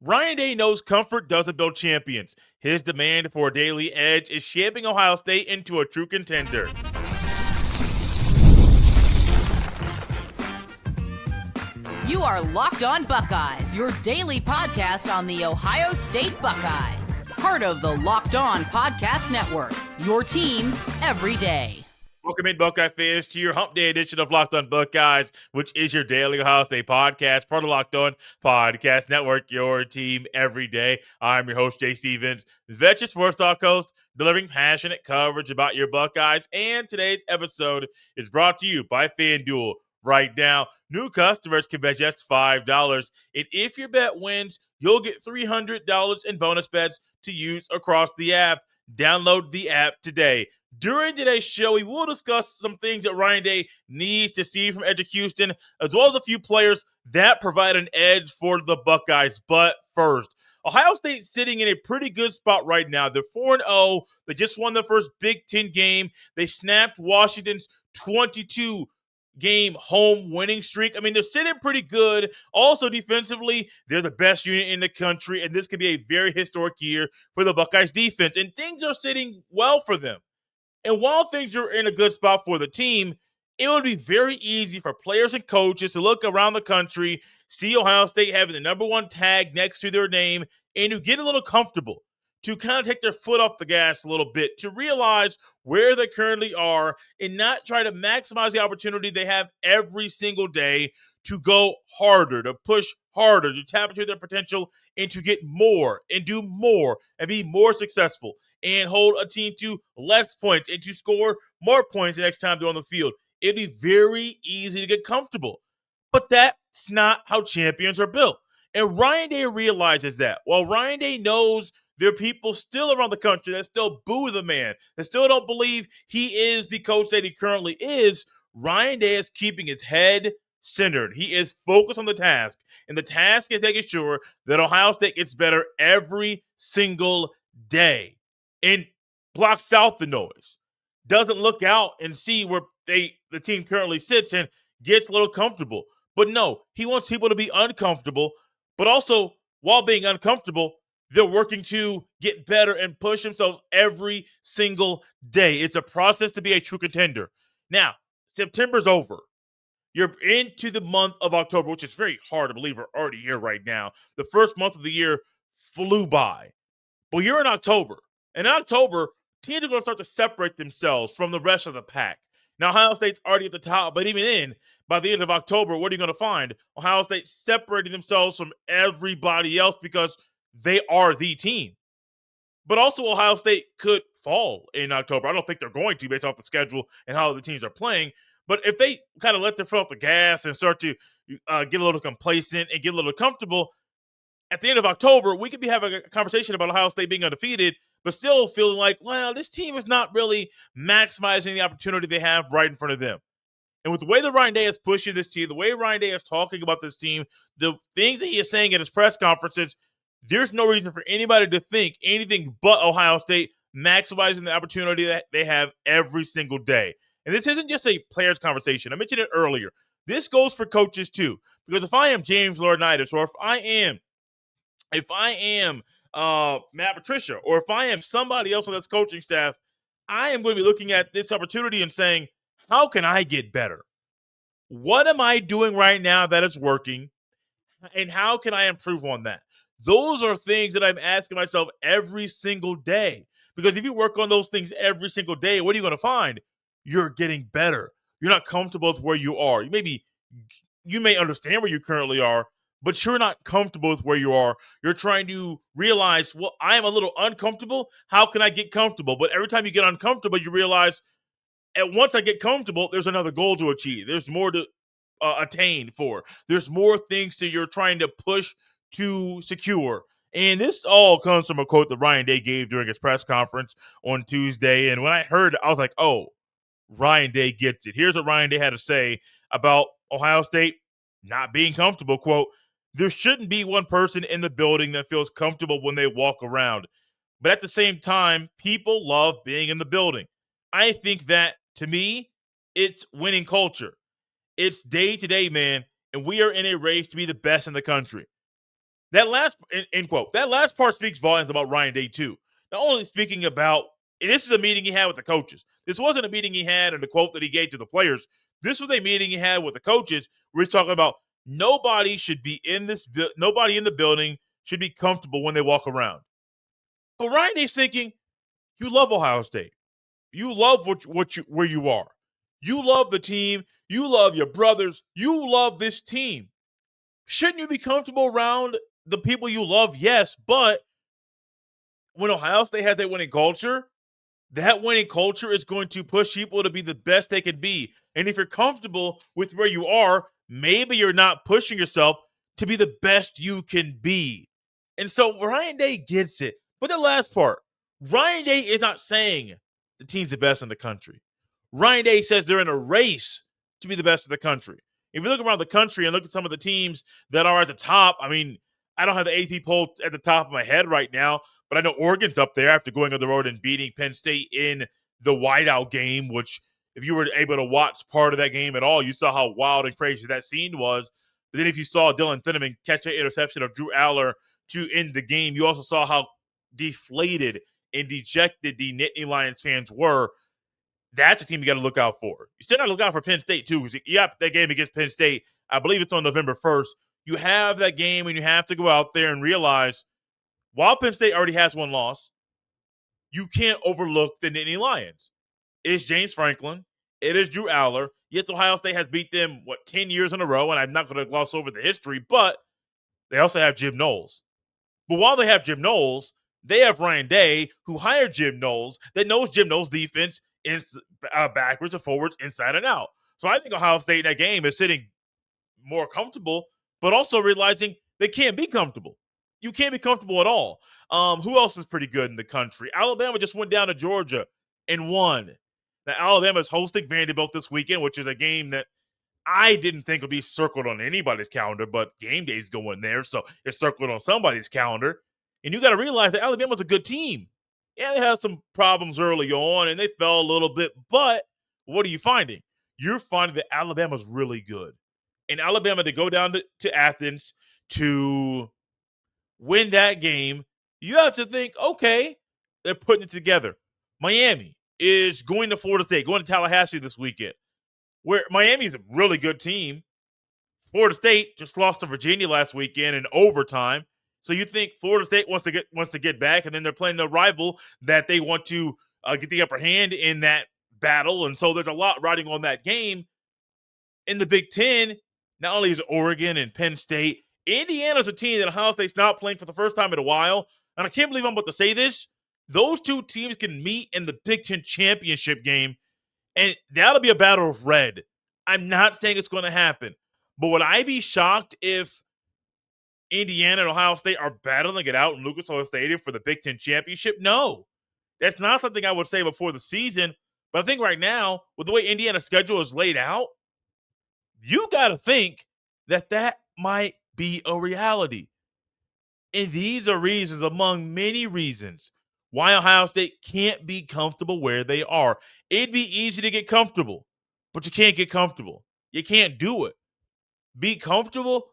Ryan Day knows comfort doesn't build champions. His demand for a daily edge is shaping Ohio State into a true contender. You are Locked On Buckeyes, your daily podcast on the Ohio State Buckeyes. Part of the Locked On Podcast Network, your team every day. Welcome in, Buckeye fans, to your Hump Day edition of Locked On Buckeyes, which is your daily Ohio State podcast, part of Locked On Podcast Network, your team every day. I'm your host, Jay Stevens, veteran sports talk host, delivering passionate coverage about your Buckeyes. And today's episode is brought to you by FanDuel. Right now, new customers can bet just $5. And if your bet wins, you'll get $300 in bonus bets to use across the app. Download the app today. During today's show, we will discuss some things that Ryan Day needs to see from Edrick Houston, as well as a few players that provide an edge for the Buckeyes. But first, Ohio State sitting in a pretty good spot right now. They're 4-0. They just won their first Big Ten game. They snapped Washington's 22-game home winning streak. I mean, they're sitting pretty good. Also, defensively, they're the best unit in the country, and this could be a very historic year for the Buckeyes defense. And things are sitting well for them. And while things are in a good spot for the team, it would be very easy for players and coaches to look around the country, see Ohio State having the number one tag next to their name, and to get a little comfortable, to kind of take their foot off the gas a little bit, to realize where they currently are and not try to maximize the opportunity they have every single day to go harder, to push harder, to tap into their potential and to get more and do more and be more successful and hold a team to less points and to score more points the next time they're on the field. It'd be very easy to get comfortable. But that's not how champions are built. And Ryan Day realizes that. While Ryan Day knows there are people still around the country that still boo the man, that still don't believe he is the coach that he currently is, Ryan Day is keeping his head centered. He is focused on the task. And the task is making sure that Ohio State gets better every single day. And blocks out the noise, doesn't look out and see where the team currently sits and gets a little comfortable. But no, he wants people to be uncomfortable, but also while being uncomfortable, they're working to get better and push themselves every single day. It's a process to be a true contender. Now, September's over. You're into the month of October, which is very hard to believe we're already here right now. The first month of the year flew by. But you're in October. In October, teams are going to start to separate themselves from the rest of the pack. Now, Ohio State's already at the top, but even then, by the end of October, what are you going to find? Ohio State separating themselves from everybody else because they are the team. But also, Ohio State could fall in October. I don't think they're going to based off the schedule and how the teams are playing. But if they kind of let their foot off the gas and start to get a little complacent and get a little comfortable, at the end of October, we could be having a conversation about Ohio State being undefeated, but still feeling like, well, this team is not really maximizing the opportunity they have right in front of them. And with the way that Ryan Day is pushing this team, the way Ryan Day is talking about this team, the things that he is saying at his press conferences, there's no reason for anybody to think anything but Ohio State maximizing the opportunity that they have every single day. And this isn't just a players' conversation. I mentioned it earlier. This goes for coaches too. Because if I am James Laurinaitis, or if I am Matt Patricia, or if I am somebody else on this coaching staff, I am going to be looking at this opportunity and saying, how can I get better? What am I doing right now that is working? And how can I improve on that? Those are things that I'm asking myself every single day. Because if you work on those things every single day, what are you going to find? You're getting better. You're not comfortable with where you are. You may understand where you currently are, but you're not comfortable with where you are. You're trying to realize, well, I am a little uncomfortable. How can I get comfortable? But every time you get uncomfortable, you realize, and once I get comfortable, there's another goal to achieve. There's more to attain for. There's more things that you're trying to push to secure. And this all comes from a quote that Ryan Day gave during his press conference on Tuesday. And when I heard it, I was like, oh, Ryan Day gets it. Here's what Ryan Day had to say about Ohio State not being comfortable. Quote, there shouldn't be one person in the building that feels comfortable when they walk around. But at the same time, people love being in the building. I think that, to me, it's winning culture. It's day to day, man, and we are in a race to be the best in the country. That last end quote. That last part speaks volumes about Ryan Day too. Not only speaking about, and this is a meeting he had with the coaches. This wasn't a meeting he had and the quote that he gave to the players. This was a meeting he had with the coaches where he's talking about nobody should be in this. Nobody in the building should be comfortable when they walk around. But Ryan Day's thinking, you love Ohio State. You love where you are. You love the team. You love your brothers. You love this team. Shouldn't you be comfortable around the people you love? Yes, but when Ohio State has that winning culture is going to push people to be the best they can be. And if you're comfortable with where you are, maybe you're not pushing yourself to be the best you can be. And so Ryan Day gets it. But the last part, Ryan Day is not saying the team's the best in the country. Ryan Day says they're in a race to be the best in the country. If you look around the country and look at some of the teams that are at the top, I mean, I don't have the AP poll at the top of my head right now, but I know Oregon's up there after going on the road and beating Penn State in the whiteout game, which if you were able to watch part of that game at all, you saw how wild and crazy that scene was. But then if you saw Dylan Thieneman catch an interception of Drew Aller to end the game, you also saw how deflated and dejected the Nittany Lions fans were. That's a team you got to look out for. You still got to look out for Penn State, too, because you have that game against Penn State. I believe it's on November 1st. You have that game, and you have to go out there and realize, while Penn State already has one loss, you can't overlook the Nittany Lions. It's James Franklin. It is Drew Aller. Yes, Ohio State has beat them, 10 years in a row, and I'm not going to gloss over the history, but they also have Jim Knowles. But while they have Jim Knowles, they have Ryan Day, who hired Jim Knowles, that knows Jim Knowles' defense backwards and forwards, inside and out. So I think Ohio State in that game is sitting more comfortable, but also realizing they can't be comfortable. You can't be comfortable at all. Who else is pretty good in the country? Alabama just went down to Georgia and won. Now, Alabama is hosting Vanderbilt this weekend, which is a game that I didn't think would be circled on anybody's calendar, but game day's going there, so it's circled on somebody's calendar. And you got to realize that Alabama's a good team. Yeah, they had some problems early on, and they fell a little bit, but what are you finding? You're finding that Alabama's really good. And Alabama, to go down to Athens to win that game, you have to think, okay, they're putting it together. Miami is going to Florida State, going to Tallahassee this weekend, where Miami's a really good team. Florida State just lost to Virginia last weekend in overtime. So you think Florida State wants to get back, and then they're playing the rival that they want to get the upper hand in that battle. And so there's a lot riding on that game. In the Big Ten, not only is it Oregon and Penn State, Indiana's a team that Ohio State's not playing for the first time in a while. And I can't believe I'm about to say this. Those two teams can meet in the Big Ten championship game, and that'll be a battle of red. I'm not saying it's going to happen. But would I be shocked if Indiana and Ohio State are battling it out in Lucas Oil Stadium for the Big Ten championship? No. That's not something I would say before the season. But I think right now, with the way Indiana's schedule is laid out, you got to think that might be a reality. And these are reasons, among many reasons, why Ohio State can't be comfortable where they are. It'd be easy to get comfortable, but you can't get comfortable. You can't do it. Be comfortable.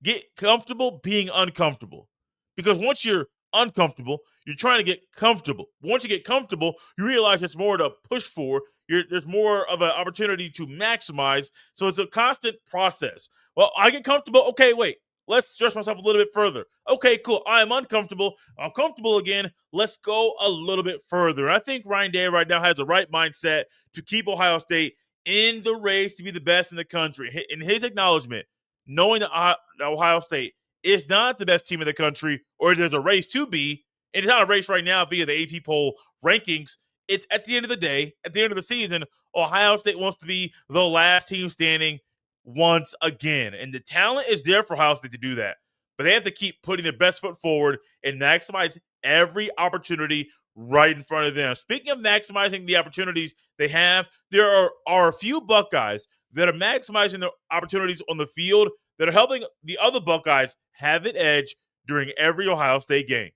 Get comfortable being uncomfortable. Because once you're uncomfortable, you're trying to get comfortable. Once you get comfortable, you realize there's more to push for. There's more of an opportunity to maximize. So it's a constant process. Well, I get comfortable. Okay, wait. Let's stress myself a little bit further. Okay, cool. I am uncomfortable. I'm comfortable again. Let's go a little bit further. I think Ryan Day right now has the right mindset to keep Ohio State in the race to be the best in the country. In his acknowledgement, knowing that Ohio State is not the best team in the country, or there's a race to be, and it's not a race right now via the AP poll rankings. It's at the end of the day, at the end of the season, Ohio State wants to be the last team standing once again. And the talent is there for Ohio State to do that. But they have to keep putting their best foot forward and maximize every opportunity right in front of them. Speaking of maximizing the opportunities they have, there are a few Buckeyes that are maximizing their opportunities on the field that are helping the other Buckeyes have an edge during every Ohio State game.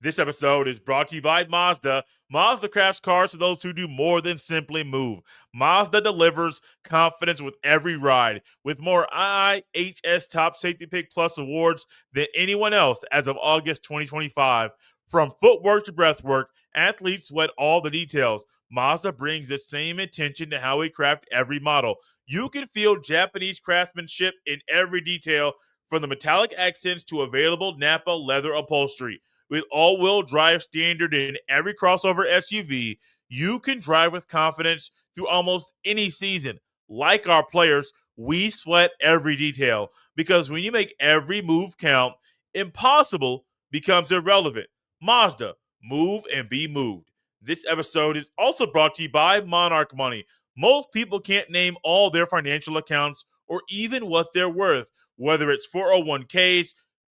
This episode is brought to you by Mazda. Mazda crafts cars for those who do more than simply move. Mazda delivers confidence with every ride, with more IHS Top Safety Pick Plus awards than anyone else as of August 2025. From footwork to breathwork, athletes sweat all the details. Mazda brings the same attention to how we craft every model. You can feel Japanese craftsmanship in every detail, from the metallic accents to available Napa leather upholstery. With all-wheel drive standard in every crossover SUV, you can drive with confidence through almost any season. Like our players, we sweat every detail, because when you make every move count, impossible becomes irrelevant. Mazda, move and be moved. This episode is also brought to you by Monarch Money. Most people can't name all their financial accounts or even what they're worth, whether it's 401ks,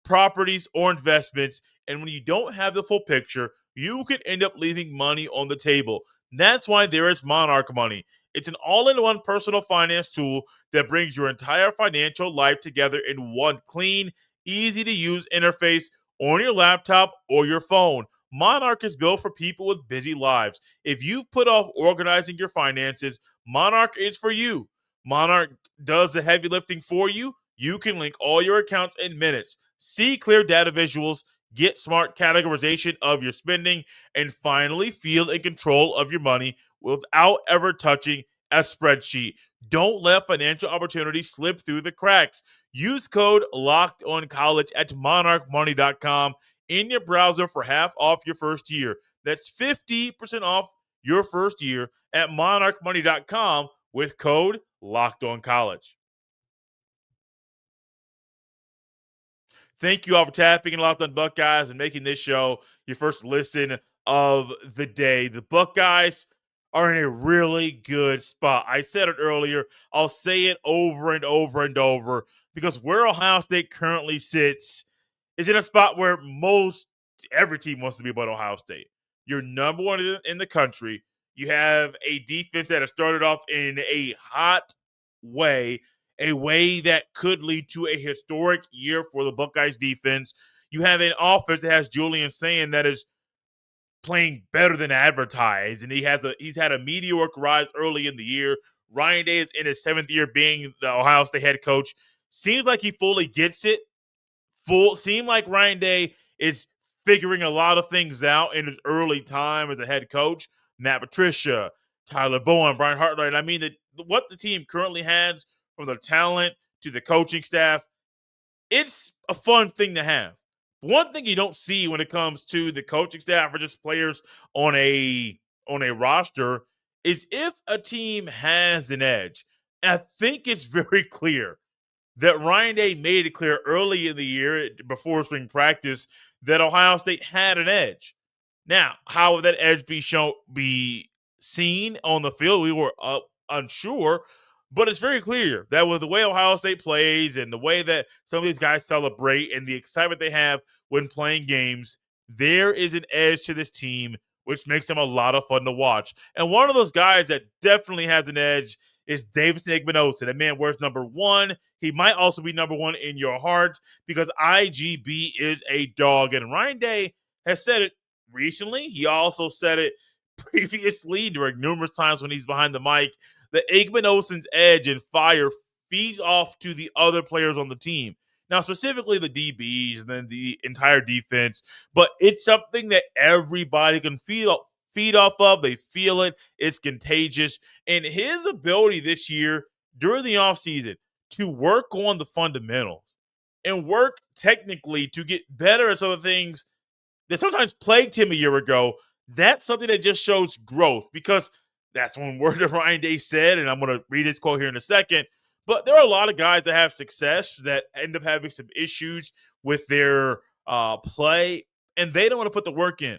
properties, or investments. And when you don't have the full picture, you can end up leaving money on the table. That's why there is Monarch Money. It's an all-in-one personal finance tool that brings your entire financial life together in one clean, easy-to-use interface on your laptop or your phone. Monarch is built for people with busy lives. If you've put off organizing your finances, Monarch is for you. Monarch does the heavy lifting for you. You can link all your accounts in minutes, see clear data visuals, get smart categorization of your spending, and finally feel in control of your money without ever touching a spreadsheet. Don't let financial opportunities slip through the cracks. Use code LOCKEDONCollege at monarchmoney.com in your browser for half off your first year. That's 50% off your first year at monarchmoney.com with code LOCKEDONCollege. Thank you all for tapping in Locked On Buckeyes and making this show your first listen of the day. The Buckeyes are in a really good spot. I said it earlier. I'll say it over and over and over, because where Ohio State currently sits is in a spot where most every team wants to be about Ohio State. You're number one in the country. You have a defense that has started off in a hot way, a way that could lead to a historic year for the Buckeyes defense. You have an offense that has Julian saying that is playing better than advertised, and he's had a meteoric rise early in the year. Ryan Day is in his 7th year being the Ohio State head coach. Seems like he fully gets it. Seem like Ryan Day is figuring a lot of things out in his early time as a head coach. Matt Patricia, Tyler Bowen, Brian Hartline. I mean, what the team currently has, from the talent to the coaching staff, it's a fun thing to have. One thing you don't see when it comes to the coaching staff or just players on a roster is if a team has an edge. I think it's very clear that Ryan Day made it clear early in the year before spring practice that Ohio State had an edge. Now, how would that edge be seen on the field? We were unsure, but it's very clear that with the way Ohio State plays and the way that some of these guys celebrate and the excitement they have when playing games, there is an edge to this team, which makes them a lot of fun to watch. And one of those guys that definitely has an edge is Davison Igbinosun. That man wears number 1. He might also be number 1 in your heart, because IGB is a dog. And Ryan Day has said it recently. He also said it previously during numerous times when he's behind the mic, that Igbinosun's edge and fire feeds off to the other players on the team. Now, specifically the DBs and then the entire defense, but it's something that everybody can feed off of. They feel it. It's contagious. And his ability this year during the offseason to work on the fundamentals and work technically to get better at some of the things that sometimes plagued him a year ago, that's something that just shows growth, because that's one word that Ryan Day said, and I'm going to read his quote here in a second. But there are a lot of guys that have success that end up having some issues with their play, and they don't want to put the work in.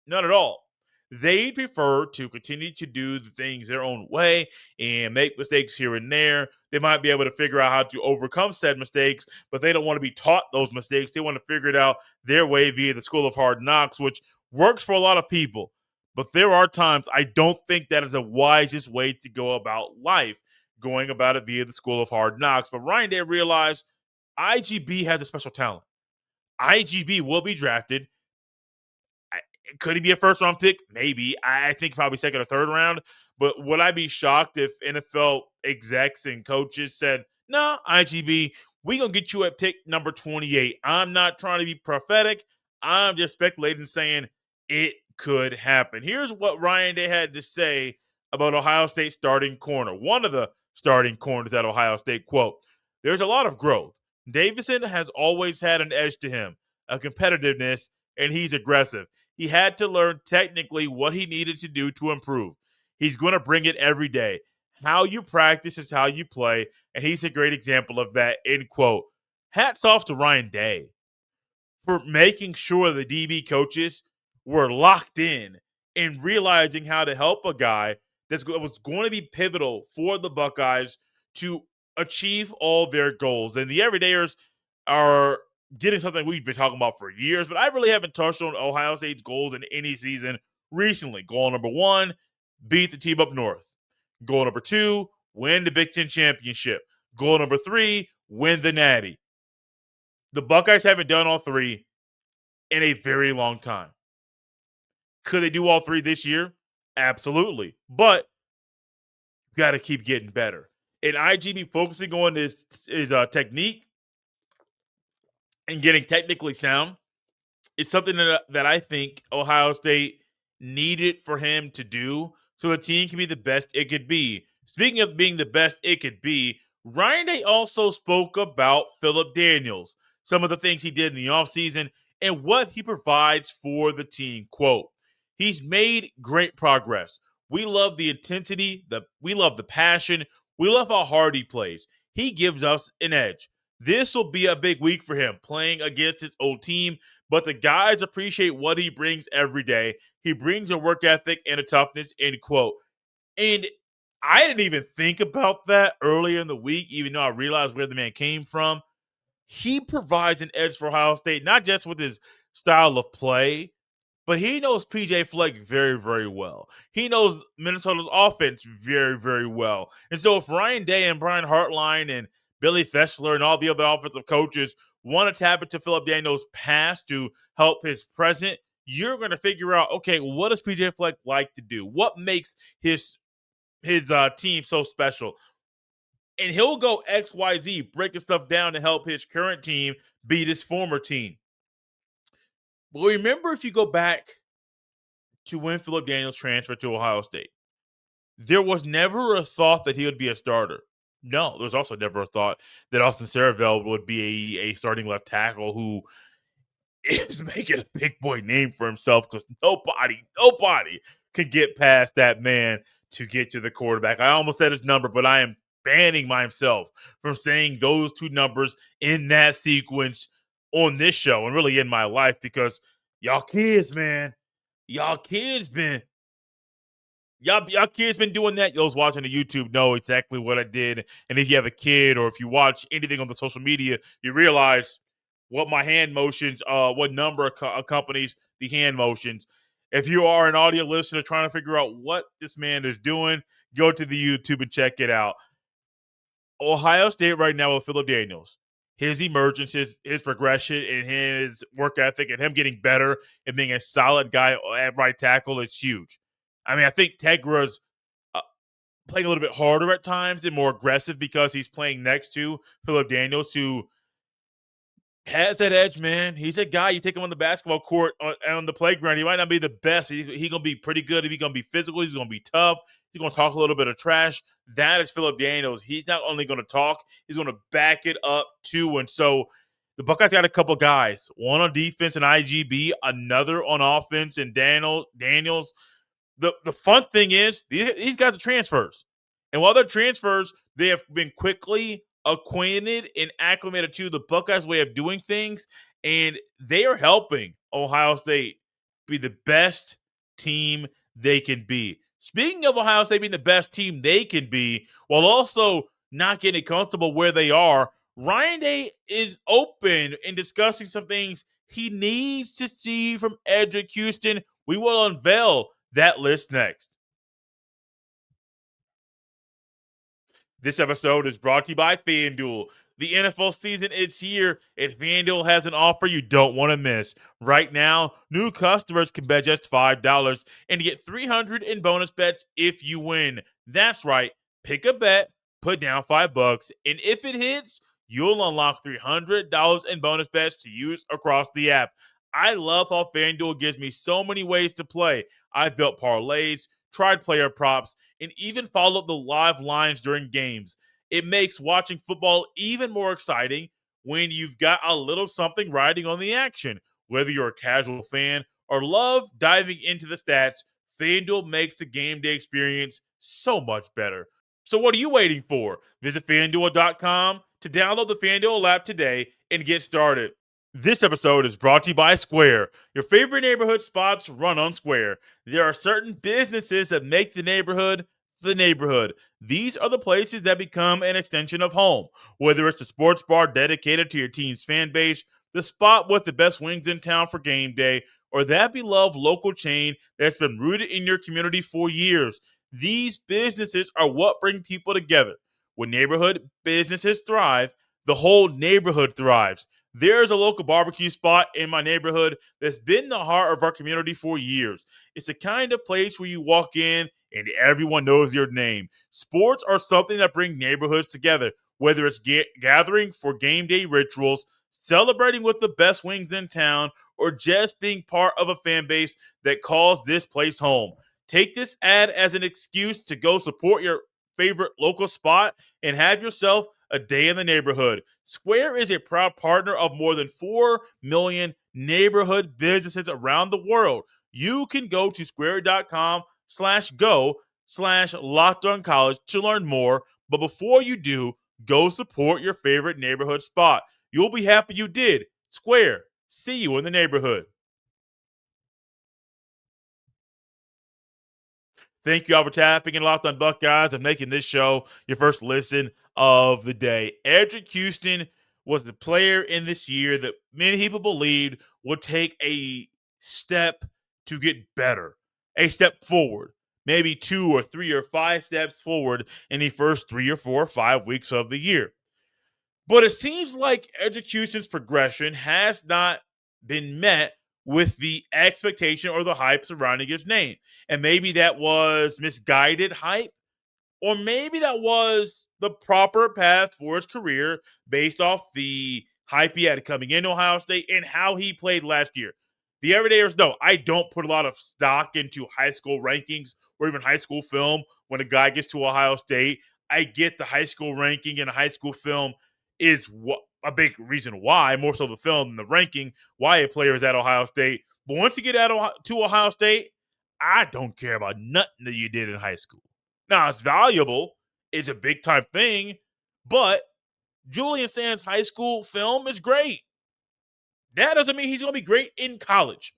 Not at all. They prefer to continue to do the things their own way and make mistakes here and there. They might be able to figure out how to overcome said mistakes, but they don't want to be taught those mistakes. They want to figure it out their way via the School of Hard Knocks, which works for a lot of people. But there are times I don't think that is the wisest way to go about life, going about it via the School of Hard Knocks. But Ryan Day realized IGB has a special talent. IGB will be drafted. Could he be a first-round pick? Maybe. I think probably second or third round. But would I be shocked if NFL execs and coaches said, no, IGB, we going to get you at pick number 28. I'm not trying to be prophetic. I'm just speculating, saying it could happen. Here's what Ryan Day had to say about Ohio State starting corner. One of the starting corners at Ohio State, quote, there's a lot of growth. Davison has always had an edge to him, a competitiveness, and he's aggressive. He had to learn technically what he needed to do to improve. He's going to bring it every day. How you practice is how you play, and he's a great example of that, end quote. Hats off to Ryan Day for making sure the DB coaches were locked in and realizing how to help a guy that was going to be pivotal for the Buckeyes to achieve all their goals. And the everydayers are getting something we've been talking about for years, but I really haven't touched on Ohio State's goals in any season recently. Goal number 1, beat the team up north. Goal number 2, win the Big Ten championship. Goal number 3, win the Natty. The Buckeyes haven't done all 3 in a very long time. Could they do all 3 this year? Absolutely. But you got to keep getting better. And IGB focusing on his technique and getting technically sound is something that I think Ohio State needed for him to do so the team can be the best it could be. Speaking of being the best it could be, Ryan Day also spoke about Phillip Daniels, some of the things he did in the offseason, and what he provides for the team. Quote, he's made great progress. We love the intensity, we love the passion, we love how hard he plays. He gives us an edge. This will be a big week for him playing against his old team, but the guys appreciate what he brings every day. He brings a work ethic and a toughness, end quote. And I didn't even think about that earlier in the week, even though I realized where the man came from. He provides an edge for Ohio State, not just with his style of play, but he knows PJ Fleck very, very well. He knows Minnesota's offense very, very well. And so if Ryan Day and Brian Hartline and Billy Fessler and all the other offensive coaches want to tap into Phillip Daniels' past to help his present, you're going to figure out, okay, what does PJ Fleck like to do? What makes his team so special? And he'll go X, Y, Z, breaking stuff down to help his current team beat his former team. But remember, if you go back to when Phillip Daniels transferred to Ohio State, there was never a thought that he would be a starter. No, there was also never a thought that Austin Saraville would be a starting left tackle who is making a big boy name for himself, because nobody can get past that man to get to the quarterback. I almost said his number, but I am banning myself from saying those 2 numbers in that sequence on this show and really in my life, because y'all kids, man, y'all kids been doing that. Those watching the YouTube know exactly what I did. And if you have a kid or if you watch anything on the social media, you realize what my hand motions, what number accompanies the hand motions. If you are an audio listener trying to figure out what this man is doing, go to the YouTube and check it out. Ohio State right now with Phillip Daniels, his emergence, his progression, and his work ethic, and him getting better and being a solid guy at right tackle is huge. I mean, I think Tegra's playing a little bit harder at times and more aggressive because he's playing next to Phillip Daniels, who has that edge, man. He's a guy, you take him on the basketball court, on the playground, he might not be the best. He's going to be pretty good. He's going to be physical. He's going to be tough. He's going to talk a little bit of trash. That is Phillip Daniels. He's not only going to talk, he's going to back it up too. And so the Buckeyes got a couple guys, one on defense and IGB, another on offense and Daniels. The fun thing is these guys are transfers. And while they're transfers, they have been quickly acquainted and acclimated to the Buckeyes' way of doing things, and they are helping Ohio State be the best team they can be. Speaking of Ohio State being the best team they can be, while also not getting comfortable where they are, Ryan Day is open in discussing some things he needs to see from Edrick Houston. We will unveil that list next. This episode is brought to you by FanDuel. The NFL season is here, and FanDuel has an offer you don't want to miss. Right now, new customers can bet just $5 and get 300 in bonus bets if you win. That's right. Pick a bet, put down $5, and if it hits, you'll unlock $300 in bonus bets to use across the app. I love how FanDuel gives me so many ways to play. I've built parlays, tried player props, and even followed the live lines during games. It makes watching football even more exciting when you've got a little something riding on the action. Whether you're a casual fan or love diving into the stats, FanDuel makes the game day experience so much better. So what are you waiting for? Visit FanDuel.com to download the FanDuel app today and get started. This episode is brought to you by Square. Your favorite neighborhood spots run on Square. There are certain businesses that make the neighborhood the neighborhood. These are the places that become an extension of home. Whether it's a sports bar dedicated to your team's fan base, the spot with the best wings in town for game day, or that beloved local chain that's been rooted in your community for years. These businesses are what bring people together. When neighborhood businesses thrive, the whole neighborhood thrives. There's a local barbecue spot in my neighborhood that's been the heart of our community for years. It's the kind of place where you walk in and everyone knows your name. Sports are something that bring neighborhoods together, whether it's gathering for game day rituals, celebrating with the best wings in town, or just being part of a fan base that calls this place home. Take this ad as an excuse to go support your favorite local spot and have yourself a day in the neighborhood. Square is a proud partner of more than 4 million neighborhood businesses around the world. You can go to square.com/go/LockedOnCollege to learn more. But before you do, go support your favorite neighborhood spot. You'll be happy you did. Square. See you in the neighborhood. Thank you all for tapping in Locked on Buckeyes and making this show your first listen of the day. Edrick Houston was the player in this year that many people believed would take a step to get better, a step forward, maybe 2 or 3 or 5 steps forward in the first 3 or 4 or 5 weeks of the year. But it seems like Houston's progression has not been met with the expectation or the hype surrounding his name. And maybe that was misguided hype, or maybe that was the proper path for his career based off the hype he had coming into Ohio State and how he played last year. The everydayers know I don't put a lot of stock into high school rankings or even high school film when a guy gets to Ohio State. I get the high school ranking and a high school film is a big reason why, more so the film than the ranking, why a player is at Ohio State. But once you get to Ohio State, I don't care about nothing that you did in high school. Now, it's valuable. It's a big time thing. But Julian Sands' high school film is great. That doesn't mean he's going to be great in college.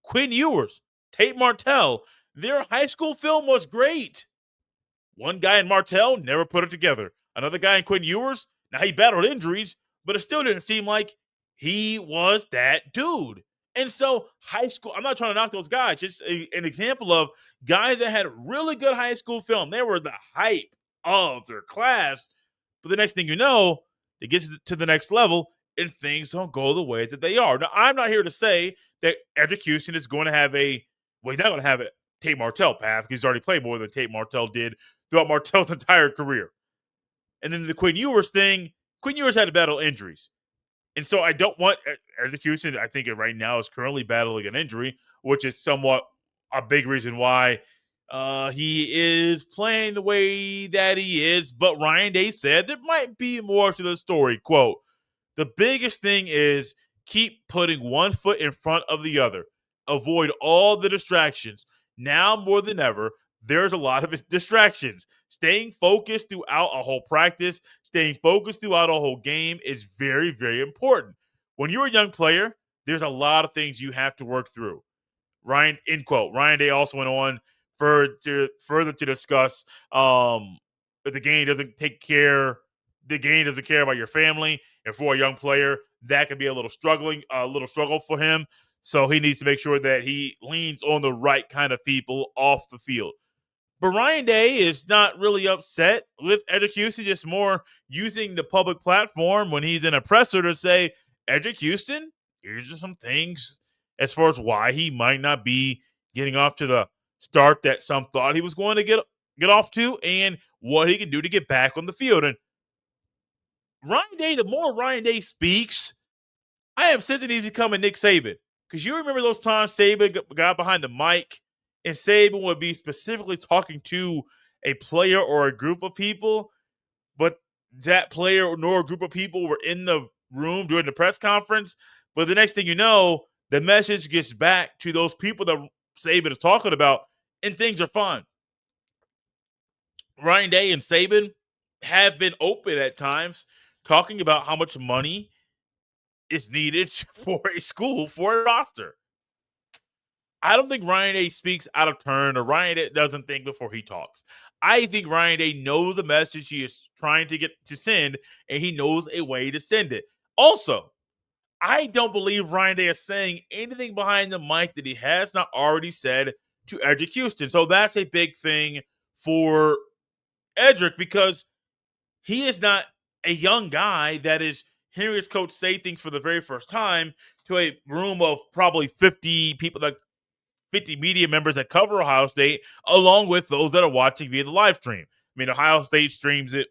Quinn Ewers, Tate Martell, their high school film was great. One guy in Martell never put it together. Another guy in Quinn Ewers, now he battled injuries, but it still didn't seem like he was that dude. And so high school, I'm not trying to knock those guys, just an example of guys that had really good high school film. They were the hype of their class. But the next thing you know, they get to the next level and things don't go the way that they are. Now, I'm not here to say that Edrick Houston is going to have he's not going to have a Tate Martell path because he's already played more than Tate Martell did throughout Martell's entire career. And then the Quinn Ewers thing, Quinn Ewers had to battle injuries. And so I don't want Edrick Houston, I think right now is currently battling an injury, which is somewhat a big reason why he is playing the way that he is. But Ryan Day said there might be more to the story. Quote, the biggest thing is keep putting one foot in front of the other. Avoid all the distractions. Now more than ever, there's a lot of distractions. Staying focused throughout a whole practice, staying focused throughout a whole game is very, very important. When you're a young player, there's a lot of things you have to work through. Ryan, end quote. Ryan Day also went on further to discuss that the game doesn't care about your family, and for a young player, that could be a little struggle for him. So he needs to make sure that he leans on the right kind of people off the field. But Ryan Day is not really upset with Edrick Houston, just more using the public platform when he's in a presser to say, Edrick Houston, here's just some things as far as why he might not be getting off to the start that some thought he was going to get off to, and what he can do to get back on the field. And Ryan Day, the more Ryan Day speaks, I am sensing he's becoming Nick Saban. Because you remember those times Saban got behind the mic and Saban would be specifically talking to a player or a group of people, but that player nor a group of people were in the room during the press conference. But the next thing you know, the message gets back to those people that Saban is talking about, and things are fine. Ryan Day and Saban have been open at times talking about how much money is needed for a school, for a roster. I don't think Ryan Day speaks out of turn, or Ryan Day doesn't think before he talks. I think Ryan Day knows the message he is trying to get to send, and he knows a way to send it. Also, I don't believe Ryan Day is saying anything behind the mic that he has not already said to Edrick Houston. So that's a big thing for Edrick, because he is not a young guy that is hearing his coach say things for the very first time to a room of probably 50 people, that 50 media members that cover Ohio State, along with those that are watching via the live stream. I mean, Ohio State streams it.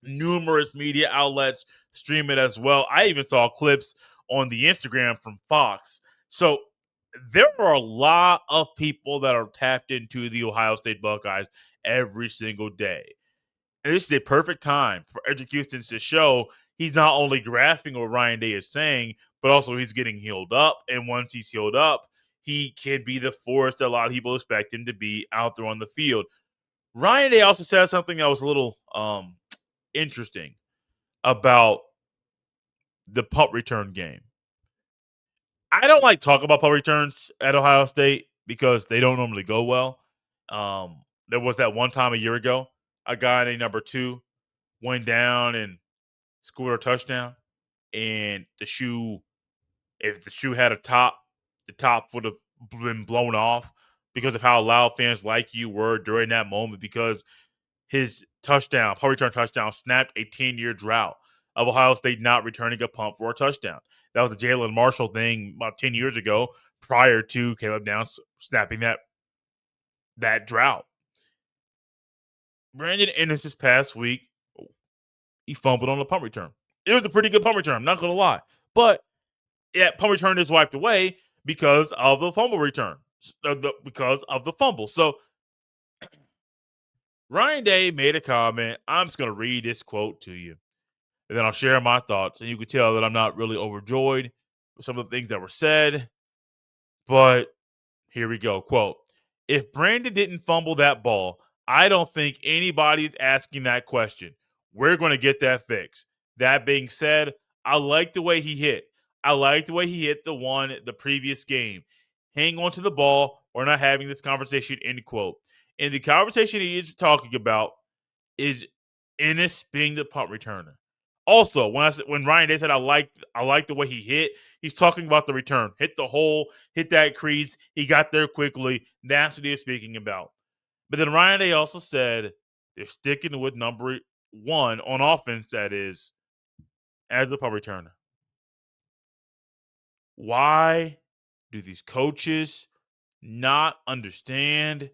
Numerous media outlets stream it as well. I even saw clips on the Instagram from Fox. So there are a lot of people that are tapped into the Ohio State Buckeyes every single day. And this is a perfect time for Edrick Houston to show he's not only grasping what Ryan Day is saying, but also he's getting healed up. And once he's healed up, he can be the force that a lot of people expect him to be out there on the field. Ryan Day also said something that was a little interesting about the punt return game. I don't like talk about punt returns at Ohio State because they don't normally go well. There was that one time a year ago, a guy named number 2 went down and scored a touchdown, and if the shoe had a top, the top would have been blown off because of how loud fans like you were during that moment, because his touchdown, punt return touchdown, snapped a 10-year drought of Ohio State not returning a punt for a touchdown. That was a Jalen Marshall thing about 10 years ago, prior to Caleb Downs snapping that drought. Brandon Innis this past week, he fumbled on the punt return. It was a pretty good punt return, I'm not going to lie. But yeah, punt return is wiped away because of the fumble return, because of the fumble. So Ryan Day made a comment. I'm just going to read this quote to you, and then I'll share my thoughts. And you can tell that I'm not really overjoyed with some of the things that were said, but here we go. Quote, if Brandon didn't fumble that ball, I don't think anybody is asking that question. We're going to get that fixed. That being said, I like the way he hit. I like the way he hit the previous game. Hang on to the ball. We're not having this conversation, end quote. And the conversation he is talking about is Ennis being the punt returner. Also, when Ryan Day said I like the way he hit, he's talking about the return. Hit the hole, hit that crease. He got there quickly. That's what he was speaking about. But then Ryan Day also said they're sticking with number 1 on offense, that is, as the punt returner. Why do these coaches not understand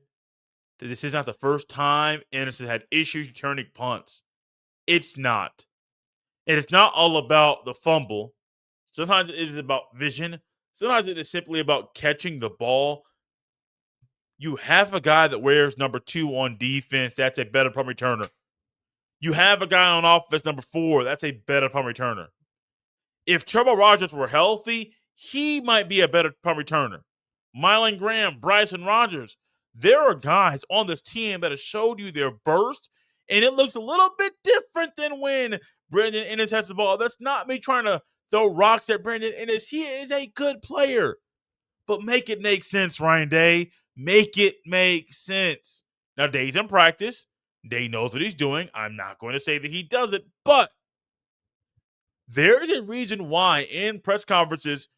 that this is not the first time Ennis has had issues returning punts? It's not. And it's not all about the fumble. Sometimes it is about vision. Sometimes it is simply about catching the ball. You have a guy that wears number 2 on defense. That's a better punt returner. You have a guy on offense, number 4. That's a better punt returner. If Trevor Rogers were healthy, he might be a better punt returner. Mylan Graham, Bryson Rogers. There are guys on this team that have showed you their burst, and it looks a little bit different than when Brandon Innis has the ball. That's not me trying to throw rocks at Brandon Innis. He is a good player. But make it make sense, Ryan Day. Make it make sense. Now, Day's in practice. Day knows what he's doing. I'm not going to say that he doesn't, but there is a reason why in press conferences,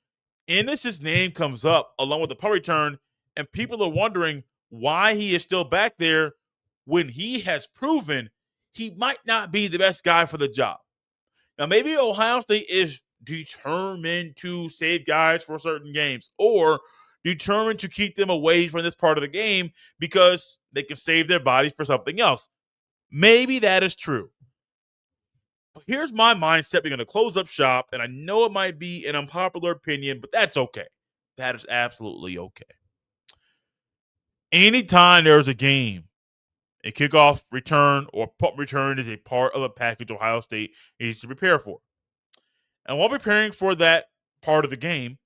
Ennis' name comes up along with the punt return, and people are wondering, why he is still back there when he has proven he might not be the best guy for the job. Now, maybe Ohio State is determined to save guys for certain games or determined to keep them away from this part of the game because they can save their bodies for something else. Maybe that is true. But here's my mindset. We're going to close up shop, and I know it might be an unpopular opinion, but that's okay. That is absolutely okay. Anytime there's a game, a kickoff return or punt return is a part of a package Ohio State needs to prepare for. And while preparing for that part of the game,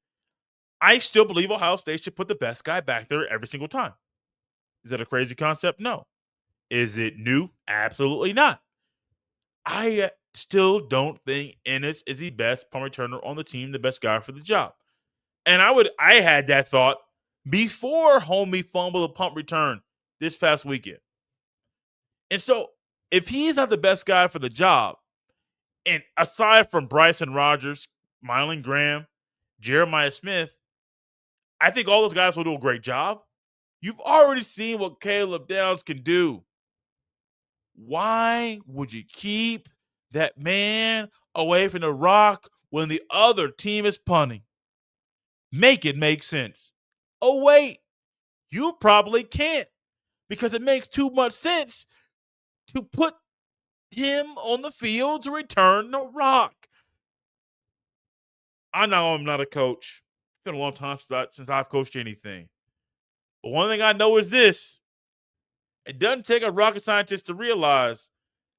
I still believe Ohio State should put the best guy back there every single time. Is that a crazy concept? No. Is it new? Absolutely not. I still don't think Innis is the best punt returner on the team, the best guy for the job. And I had that thought before homie fumbled a punt return this past weekend. And so if he's not the best guy for the job, and aside from Bryson Rogers, Mylan Graham, Jeremiah Smith, I think all those guys will do a great job. You've already seen what Caleb Downs can do. Why would you keep that man away from the rock when the other team is punting? Make it make sense. Oh, wait, you probably can't because it makes too much sense to put him on the field to return the rock. I know I'm not a coach. It's been a long time since I've coached anything. But one thing I know is this. It doesn't take a rocket scientist to realize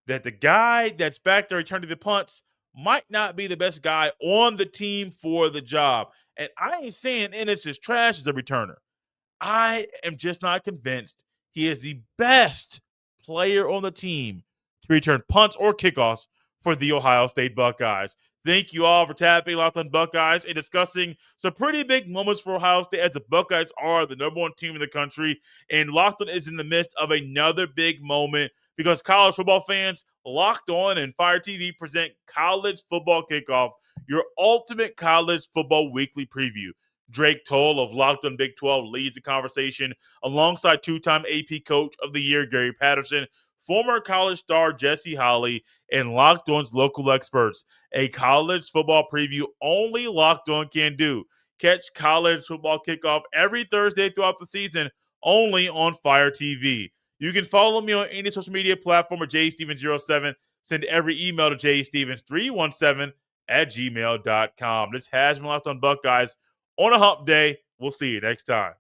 that the guy that's back there returning the punts might not be the best guy on the team for the job. And I ain't saying Innis is trash as a returner. I am just not convinced he is the best player on the team to return punts or kickoffs for the Ohio State Buckeyes. Thank you all for tapping Locked on Buckeyes and discussing some pretty big moments for Ohio State as the Buckeyes are the number one team in the country. And Locked on is in the midst of another big moment because college football fans, Locked On and Fire TV present College Football Kickoff, your ultimate college football weekly preview. Drake Toll of Locked On Big 12 leads the conversation alongside two-time AP Coach of the Year Gary Patterson, former college star Jesse Holley, and Locked On's local experts. A college football preview only Locked On can do. Catch College Football Kickoff every Thursday throughout the season only on Fire TV. You can follow me on any social media platform at jstevens07. Send every email to jstevens317@gmail.com. This has been Locked On Buckeyes on a hump day. We'll see you next time.